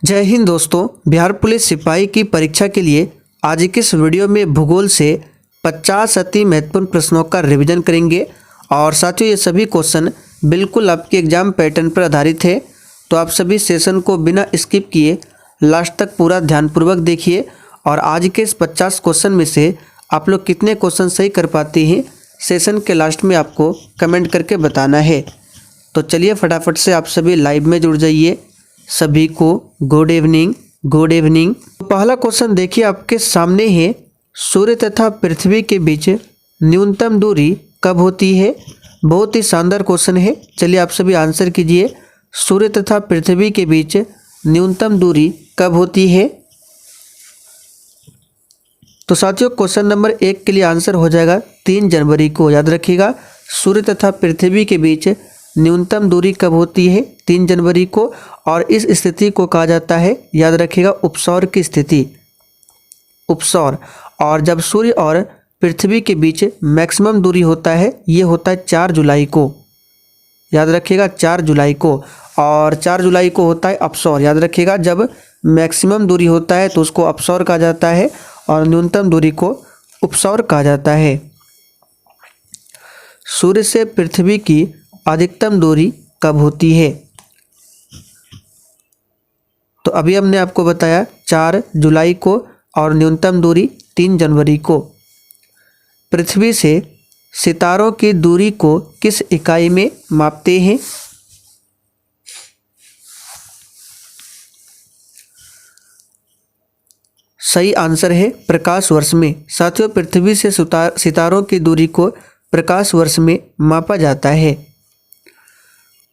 जय हिंद दोस्तों। बिहार पुलिस सिपाही की परीक्षा के लिए आज की इस वीडियो में भूगोल से 50 अति महत्वपूर्ण प्रश्नों का रिवीजन करेंगे और साथियों ये सभी क्वेश्चन बिल्कुल आपके एग्जाम पैटर्न पर आधारित है। तो आप सभी सेशन को बिना स्किप किए लास्ट तक पूरा ध्यानपूर्वक देखिए और आज के इस 50 क्वेश्चन में से आप लोग कितने क्वेश्चन सही कर पाते हैं सेशन के लास्ट में आपको कमेंट करके बताना है। तो चलिए फटाफट से आप सभी लाइव में जुड़ जाइए। सभी को गुड इवनिंग। तो पहला क्वेश्चन देखिए आपके सामने है, सूर्य तथा पृथ्वी के बीच न्यूनतम दूरी कब होती है। बहुत ही शानदार क्वेश्चन है। चलिए आप सभी आंसर कीजिए। सूर्य तथा पृथ्वी के बीच न्यूनतम दूरी कब होती है। तो साथियों क्वेश्चन नंबर 1 के लिए आंसर हो जाएगा 3 जनवरी को। याद रखिएगा, सूर्य तथा पृथ्वी के बीच न्यूनतम दूरी कब होती है, 3 जनवरी को। और इस स्थिति को कहा जाता है, याद रखिएगा, उपसौर की स्थिति, उपसौर। और जब सूर्य और पृथ्वी के बीच मैक्सिमम दूरी होता है ये होता है 4 जुलाई को। याद रखिएगा 4 जुलाई को। और 4 जुलाई को होता है अपसौर। याद रखिएगा, जब मैक्सिमम दूरी होता है तो उसको अपसौर कहा जाता है और न्यूनतम दूरी को उपसौर कहा जाता है। सूर्य से पृथ्वी की अधिकतम दूरी कब होती है। तो अभी हमने आपको बताया 4 जुलाई को और न्यूनतम दूरी 3 जनवरी को। पृथ्वी से सितारों की दूरी को किस इकाई में मापते हैं। सही आंसर है प्रकाश वर्ष में। साथियों पृथ्वी से सितारों की दूरी को प्रकाश वर्ष में मापा जाता है।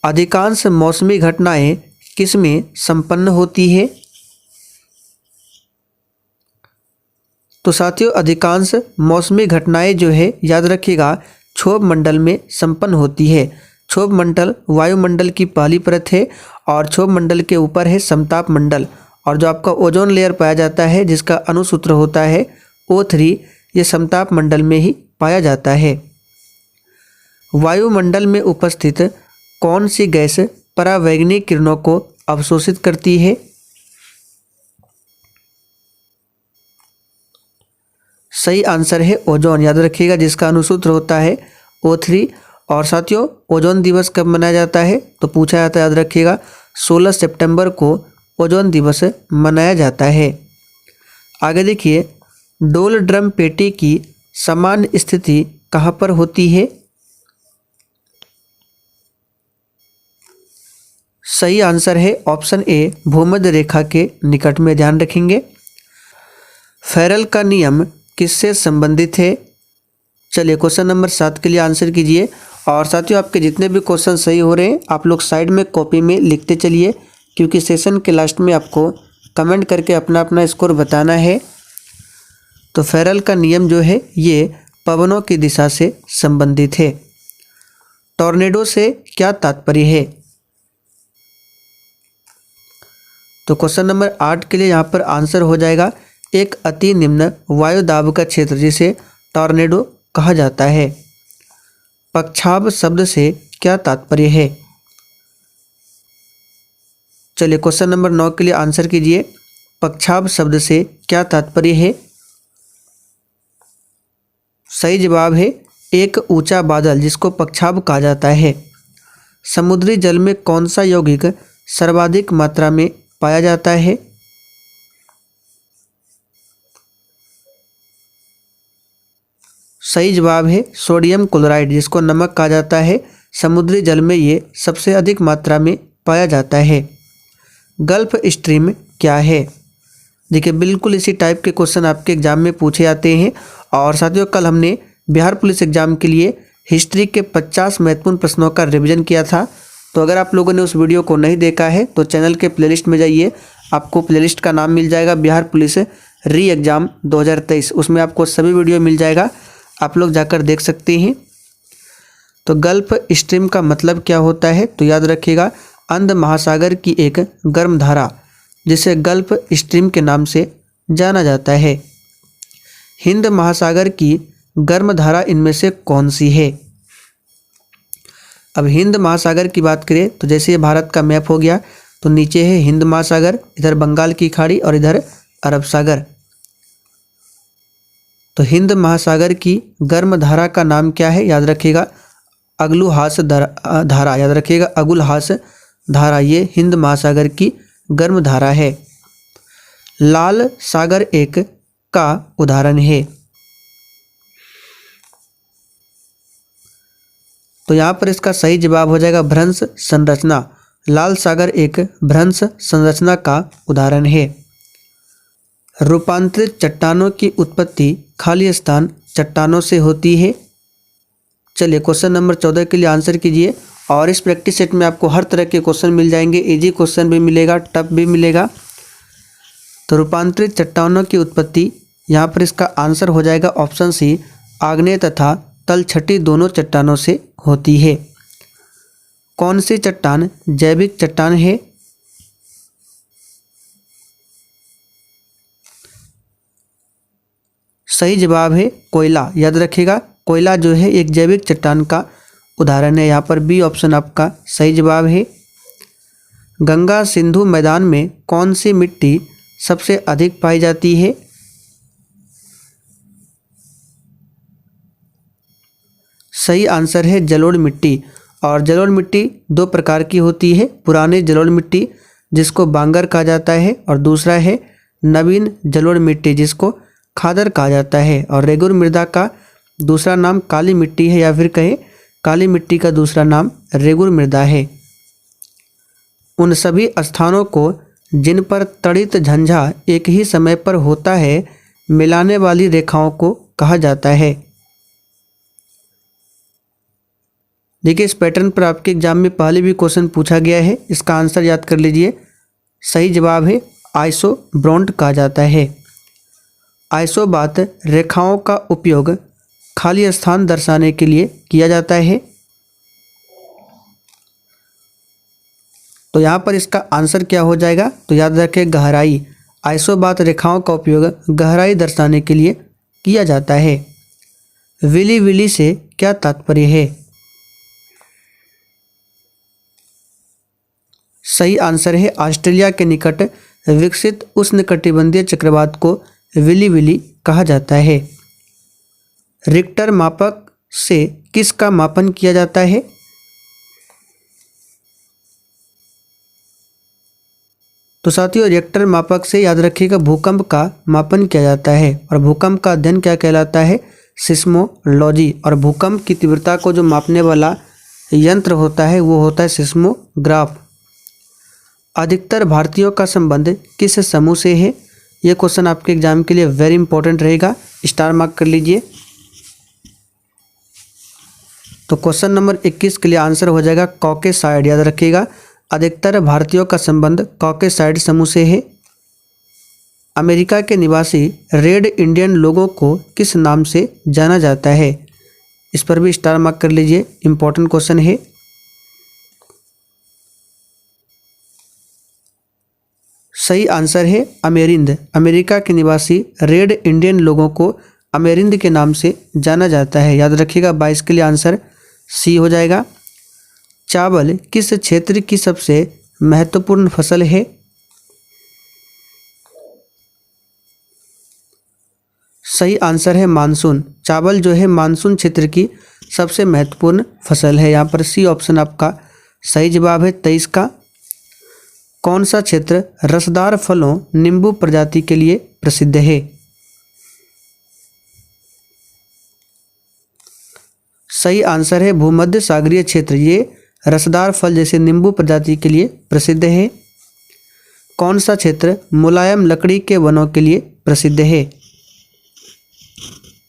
अधिकांश मौसमी घटनाएं किसमें संपन्न होती है। तो साथियों अधिकांश मौसमी घटनाएं जो है, याद रखिएगा, क्षोभ मंडल में संपन्न होती है। क्षोभ मंडल वायुमंडल की पहली परत है और क्षोभ मंडल के ऊपर है समताप मंडल। और जो आपका ओजोन लेयर पाया जाता है जिसका अणुसूत्र होता है O3, ये समताप मंडल में ही पाया जाता है। वायुमंडल में उपस्थित कौन सी गैस परावैंगनिक किरणों को अवशोषित करती है। सही आंसर है ओजोन। याद रखिएगा, जिसका अणुसूत्र होता है O3। और साथियों ओजोन दिवस कब मनाया जाता है तो पूछा जाता है, याद रखिएगा, 16 सितंबर को ओजोन दिवस मनाया जाता है। आगे देखिए, डोल ड्रम पेटी की सामान्य स्थिति कहाँ पर होती है। सही आंसर है ऑप्शन ए, भूमध्य रेखा के निकट में। ध्यान रखेंगे। फेरल का नियम किससे संबंधित है। चलिए क्वेश्चन नंबर 7 के लिए आंसर कीजिए। और साथियों आपके जितने भी क्वेश्चन सही हो रहे हैं आप लोग साइड में कॉपी में लिखते चलिए, क्योंकि सेशन के लास्ट में आपको कमेंट करके अपना अपना स्कोर बताना है। तो फेरल का नियम जो है ये पवनों की दिशा से संबंधित है। टॉर्नेडो से क्या तात्पर्य है। तो क्वेश्चन नंबर 8 के लिए यहाँ पर आंसर हो जाएगा, एक अति निम्न वायु दाब का क्षेत्र जिसे टॉर्नेडो कहा जाता है। पक्षाभ शब्द से क्या तात्पर्य है। चलिए क्वेश्चन नंबर 9 के लिए आंसर कीजिए। पक्षाभ शब्द से क्या तात्पर्य है। सही जवाब है एक ऊंचा बादल, जिसको पक्षाभ कहा जाता है। समुद्री जल में कौन सा यौगिक सर्वाधिक मात्रा में पाया जाता है। सही जवाब है सोडियम क्लोराइड, जिसको नमक कहा जाता है। समुद्री जल में ये सबसे अधिक मात्रा में पाया जाता है। गल्फ स्ट्रीम क्या है। देखिए बिल्कुल इसी टाइप के क्वेश्चन आपके एग्जाम में पूछे जाते हैं। और साथियों कल हमने बिहार पुलिस एग्जाम के लिए हिस्ट्री के 50 महत्वपूर्ण प्रश्नों का रिवीजन किया था। तो अगर आप लोगों ने उस वीडियो को नहीं देखा है तो चैनल के प्लेलिस्ट में जाइए, आपको प्लेलिस्ट का नाम मिल जाएगा बिहार पुलिस री एग्ज़ाम 2023। उसमें आपको सभी वीडियो मिल जाएगा, आप लोग जाकर देख सकते हैं। तो गल्फ स्ट्रीम का मतलब क्या होता है तो याद रखिएगा, अंध महासागर की एक गर्म धारा जिसे गल्फ स्ट्रीम के नाम से जाना जाता है। हिंद महासागर की गर्म धारा इनमें से कौन सी है। अब हिंद महासागर की बात करें तो जैसे ये भारत का मैप हो गया, तो नीचे है हिंद महासागर, इधर बंगाल की खाड़ी और इधर अरब सागर। तो हिंद महासागर की गर्म धारा का नाम क्या है? याद रखिएगा अगुलहास धारा, याद रखिएगा अगुलहास धारा, ये हिंद महासागर की गर्म धारा है। लाल सागर एक का उदाहरण है। तो यहाँ पर इसका सही जवाब हो जाएगा भ्रंश संरचना। लाल सागर एक भ्रंश संरचना का उदाहरण है। रूपांतरित चट्टानों की उत्पत्ति खाली स्थान चट्टानों से होती है। चलिए क्वेश्चन नंबर 14 के लिए आंसर कीजिए। और इस प्रैक्टिस सेट में आपको हर तरह के क्वेश्चन मिल जाएंगे, इजी क्वेश्चन भी मिलेगा, टफ भी मिलेगा। तो रूपांतरित चट्टानों की उत्पत्ति, यहाँ पर इसका आंसर हो जाएगा ऑप्शन सी, आग्नेय तथा तलछटी दोनों चट्टानों से होती है। कौन सी चट्टान जैविक चट्टान है? सही जवाब है कोयला। याद रखिएगा कोयला जो है एक जैविक चट्टान का उदाहरण है। यहाँ पर बी ऑप्शन आपका सही जवाब है। गंगा सिंधु मैदान में कौन सी मिट्टी सबसे अधिक पाई जाती है? सही आंसर है जलोढ़ मिट्टी। और जलोढ़ मिट्टी दो प्रकार की होती है, पुराने जलोढ़ मिट्टी जिसको बांगर कहा जाता है और दूसरा है नवीन जलोढ़ मिट्टी जिसको खादर कहा जाता है। और रेगुर मृदा का दूसरा नाम काली मिट्टी है, या फिर कहें काली मिट्टी का दूसरा नाम रेगुर मृदा है। उन सभी स्थानों को जिन पर तड़ित झंझा एक ही समय पर होता है मिलाने वाली रेखाओं को कहा जाता है। देखिए इस पैटर्न पर आपके एग्जाम में पहले भी क्वेश्चन पूछा गया है, इसका आंसर याद कर लीजिए। सही जवाब है आइसोब्रॉन्ट कहा जाता है। आइसोबात रेखाओं का उपयोग खाली स्थान दर्शाने के लिए किया जाता है। तो यहाँ पर इसका आंसर क्या हो जाएगा? तो याद रखें गहराई। आइसोबात रेखाओं का उपयोग गहराई दर्शाने के लिए किया जाता है। विली विली से क्या तात्पर्य है? सही आंसर है ऑस्ट्रेलिया के निकट विकसित उष्णकटिबंधीय चक्रवात को विली विली कहा जाता है। रिक्टर मापक से किसका मापन किया जाता है? तो साथियों रिक्टर मापक से याद रखिएगा भूकंप का मापन किया जाता है। और भूकंप का अध्ययन क्या कहलाता है? सिस्मोलॉजी। और भूकंप की तीव्रता को जो मापने वाला यंत्र होता है वो होता है सिस्मोग्राफ। अधिकतर भारतीयों का संबंध किस समूह से है? ये क्वेश्चन आपके एग्जाम के लिए वेरी इंपॉर्टेंट रहेगा, स्टार मार्क कर लीजिए। तो क्वेश्चन नंबर 21 के लिए आंसर हो जाएगा कॉकेसाइड। याद रखिएगा अधिकतर भारतीयों का संबंध कॉकेसाइड समूह से है। अमेरिका के निवासी रेड इंडियन लोगों को किस नाम से जाना जाता है? इस पर भी स्टार मार्क कर लीजिए, इंपॉर्टेंट क्वेश्चन है। सही आंसर है अमेरिंद। अमेरिका के निवासी रेड इंडियन लोगों को अमेरिंद के नाम से जाना जाता है। याद रखिएगा 22 के लिए आंसर सी हो जाएगा। चावल किस क्षेत्र की सबसे महत्वपूर्ण फसल है? सही आंसर है मानसून। चावल जो है मानसून क्षेत्र की सबसे महत्वपूर्ण फसल है। यहाँ पर सी ऑप्शन आपका सही जवाब है 23 का। कौन सा क्षेत्र रसदार फलों नींबू प्रजाति के लिए प्रसिद्ध है? सही आंसर है भूमध्य सागरीय क्षेत्र, ये रसदार फल जैसे नींबू प्रजाति के लिए प्रसिद्ध है। कौन सा क्षेत्र मुलायम लकड़ी के वनों के लिए प्रसिद्ध है?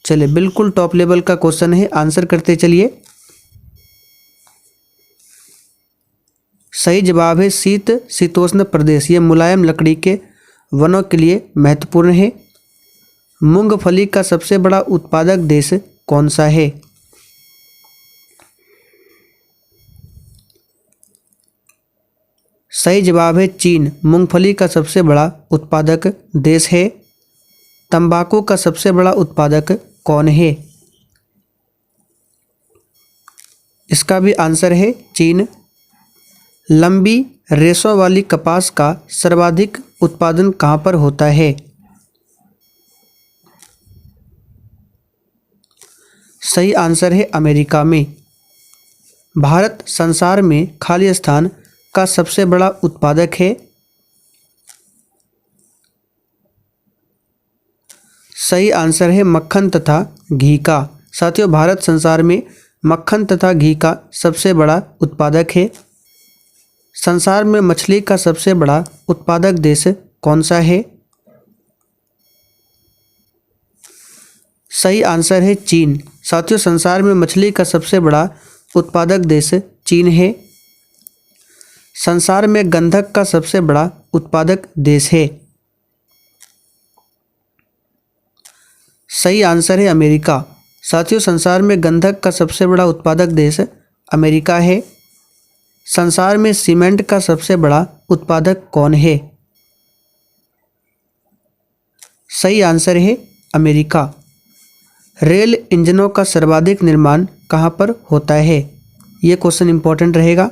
चलिए बिल्कुल टॉप लेवल का क्वेश्चन है, आंसर करते चलिए। सही जवाब है शीत शीतोष्ण प्रदेश, ये मुलायम लकड़ी के वनों के लिए महत्वपूर्ण है। मूंगफली का सबसे बड़ा उत्पादक देश कौन सा है? सही जवाब है चीन। मूंगफली का सबसे बड़ा उत्पादक देश है। तंबाकू का सबसे बड़ा उत्पादक कौन है? इसका भी आंसर है चीन। लंबी रेशों वाली कपास का सर्वाधिक उत्पादन कहाँ पर होता है? सही आंसर है अमेरिका में। भारत संसार में खाली स्थान का सबसे बड़ा उत्पादक है। सही आंसर है मक्खन तथा घी का। साथियों, भारत संसार में मक्खन तथा घी का सबसे बड़ा उत्पादक है। संसार में मछली का सबसे बड़ा उत्पादक देश कौन सा है? सही आंसर है चीन। साथियों, संसार में मछली का सबसे बड़ा उत्पादक देश चीन है। संसार में गंधक का सबसे बड़ा उत्पादक देश है। सही आंसर है अमेरिका। साथियों, संसार में गंधक का सबसे बड़ा उत्पादक देश अमेरिका है। संसार में सीमेंट का सबसे बड़ा उत्पादक कौन है? सही आंसर है अमेरिका। रेल इंजनों का सर्वाधिक निर्माण कहाँ पर होता है? ये क्वेश्चन इंपॉर्टेंट रहेगा।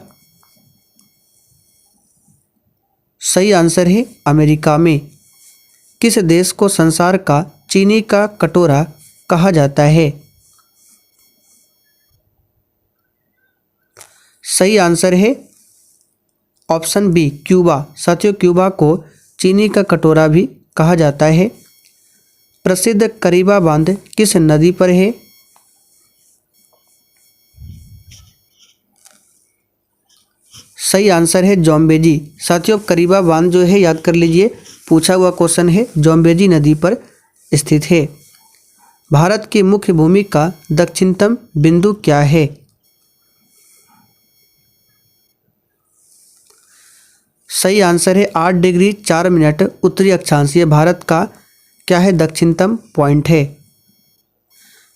सही आंसर है अमेरिका में। किस देश को संसार का चीनी का कटोरा कहा जाता है? सही आंसर है ऑप्शन बी, क्यूबा। साथियों, क्यूबा को चीनी का कटोरा भी कहा जाता है। प्रसिद्ध करीबा बांध किस नदी पर है? सही आंसर है जोम्बेजी। साथियों, करीबा बांध जो है याद कर लीजिए, पूछा हुआ क्वेश्चन है, जोम्बेजी नदी पर स्थित है। भारत की मुख्य भूमि का दक्षिणतम बिंदु क्या है? सही आंसर है 8 डिग्री 4 मिनट उत्तरी अक्षांश। ये भारत का क्या है? दक्षिणतम पॉइंट है।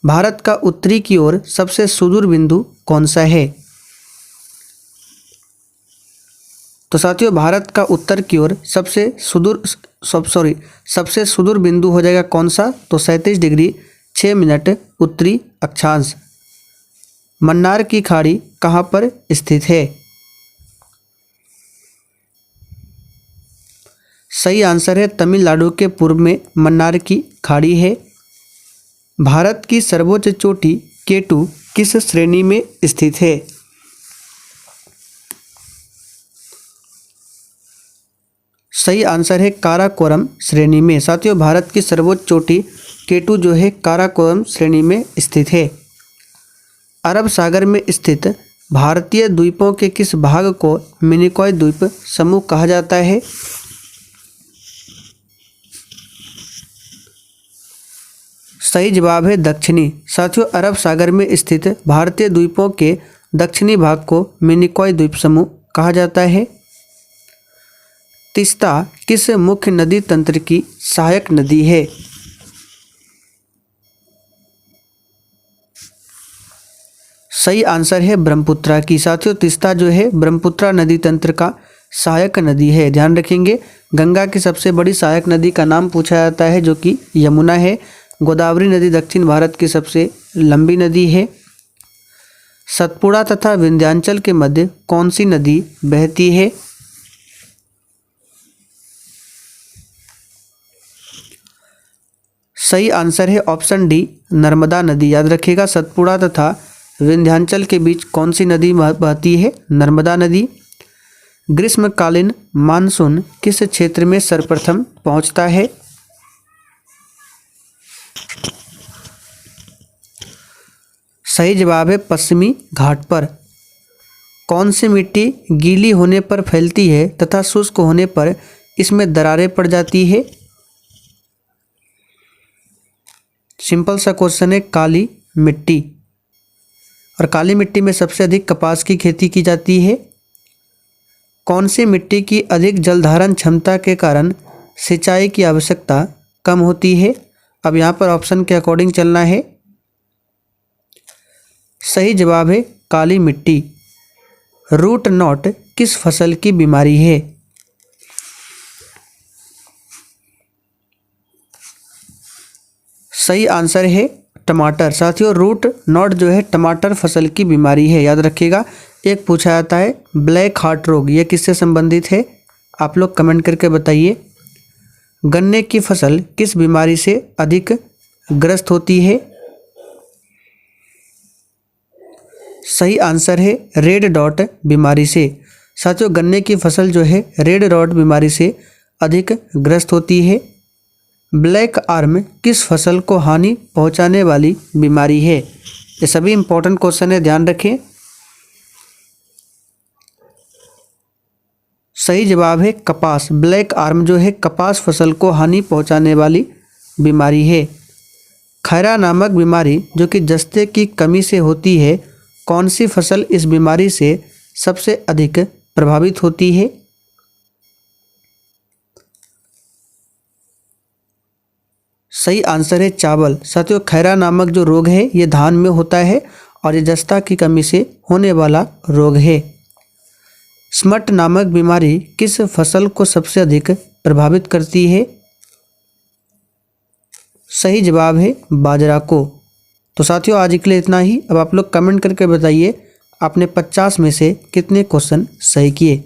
भारत का उत्तरी की ओर सबसे सुदूर बिंदु कौन सा है? तो साथियों, भारत का उत्तर की ओर सबसे सुदूर बिंदु हो जाएगा कौन सा? तो 37 डिग्री 6 मिनट उत्तरी अक्षांश। मन्नार की खाड़ी कहाँ पर स्थित है? सही आंसर है तमिलनाडु के पूर्व में मन्नार की खाड़ी है। भारत की सर्वोच्च चोटी K2 किस श्रेणी में स्थित है? सही आंसर है काराकोरम श्रेणी में। साथियों, भारत की सर्वोच्च चोटी K2 जो है काराकोरम श्रेणी में स्थित है। अरब सागर में स्थित भारतीय द्वीपों के किस भाग को मिनिकॉय द्वीप समूह कहा जाता है? सही जवाब है दक्षिणी। साथियों, अरब सागर में स्थित भारतीय द्वीपों के दक्षिणी भाग को मिनिकॉय द्वीप समूह कहा जाता है। तीस्ता किस मुख्य नदी तंत्र की सहायक नदी है? सही आंसर है ब्रह्मपुत्रा की। साथियों, तीस्ता जो है ब्रह्मपुत्रा नदी तंत्र का सहायक नदी है। ध्यान रखेंगे, गंगा की सबसे बड़ी सहायक नदी का नाम पूछा जाता है जो कि यमुना है। गोदावरी नदी दक्षिण भारत की सबसे लंबी नदी है। सतपुड़ा तथा विंध्याचल के मध्य कौन सी नदी बहती है? सही आंसर है ऑप्शन डी, नर्मदा नदी। याद रखिएगा, सतपुड़ा तथा विंध्याचल के बीच कौन सी नदी बहती है? नर्मदा नदी। ग्रीष्मकालीन मानसून किस क्षेत्र में सर्वप्रथम पहुंचता है? सही जवाब है पश्चिमी घाट पर। कौन सी मिट्टी गीली होने पर फैलती है तथा शुष्क होने पर इसमें दरारें पड़ जाती है? सिंपल सा क्वेश्चन है, काली मिट्टी। और काली मिट्टी में सबसे अधिक कपास की खेती की जाती है। कौन सी मिट्टी की अधिक जलधारण क्षमता के कारण सिंचाई की आवश्यकता कम होती है? अब यहाँ पर ऑप्शन के अकॉर्डिंग चलना है। सही जवाब है काली मिट्टी। रूट नॉट किस फसल की बीमारी है? सही आंसर है टमाटर। साथियों, रूट नॉट जो है टमाटर फसल की बीमारी है। याद रखिएगा, एक पूछा जाता है ब्लैक हार्ट रोग, यह किससे संबंधित है? आप लोग कमेंट करके बताइए। गन्ने की फसल किस बीमारी से अधिक ग्रस्त होती है? सही आंसर है रेड डॉट बीमारी से। साथियों, गन्ने की फसल जो है रेड डॉट बीमारी से अधिक ग्रस्त होती है। ब्लैक आर्म किस फसल को हानि पहुंचाने वाली बीमारी है? ये सभी इंपॉर्टेंट क्वेश्चन है, ध्यान रखें। सही जवाब है कपास। ब्लैक आर्म जो है कपास फसल को हानि पहुंचाने वाली बीमारी है। खैरा नामक बीमारी जो कि जस्ते की कमी से होती है, कौन सी फसल इस बीमारी से सबसे अधिक प्रभावित होती है? सही आंसर है चावल। साथियों, खैरा नामक जो रोग है ये धान में होता है और ये जस्ता की कमी से होने वाला रोग है। स्मट नामक बीमारी किस फसल को सबसे अधिक प्रभावित करती है? सही जवाब है बाजरा को। तो साथियों, आज के लिए इतना ही। अब आप लोग कमेंट करके बताइए आपने 50 में से कितने क्वेश्चन सही किए।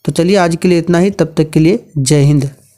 तो चलिए आज के लिए इतना ही, तब तक के लिए जय हिंद।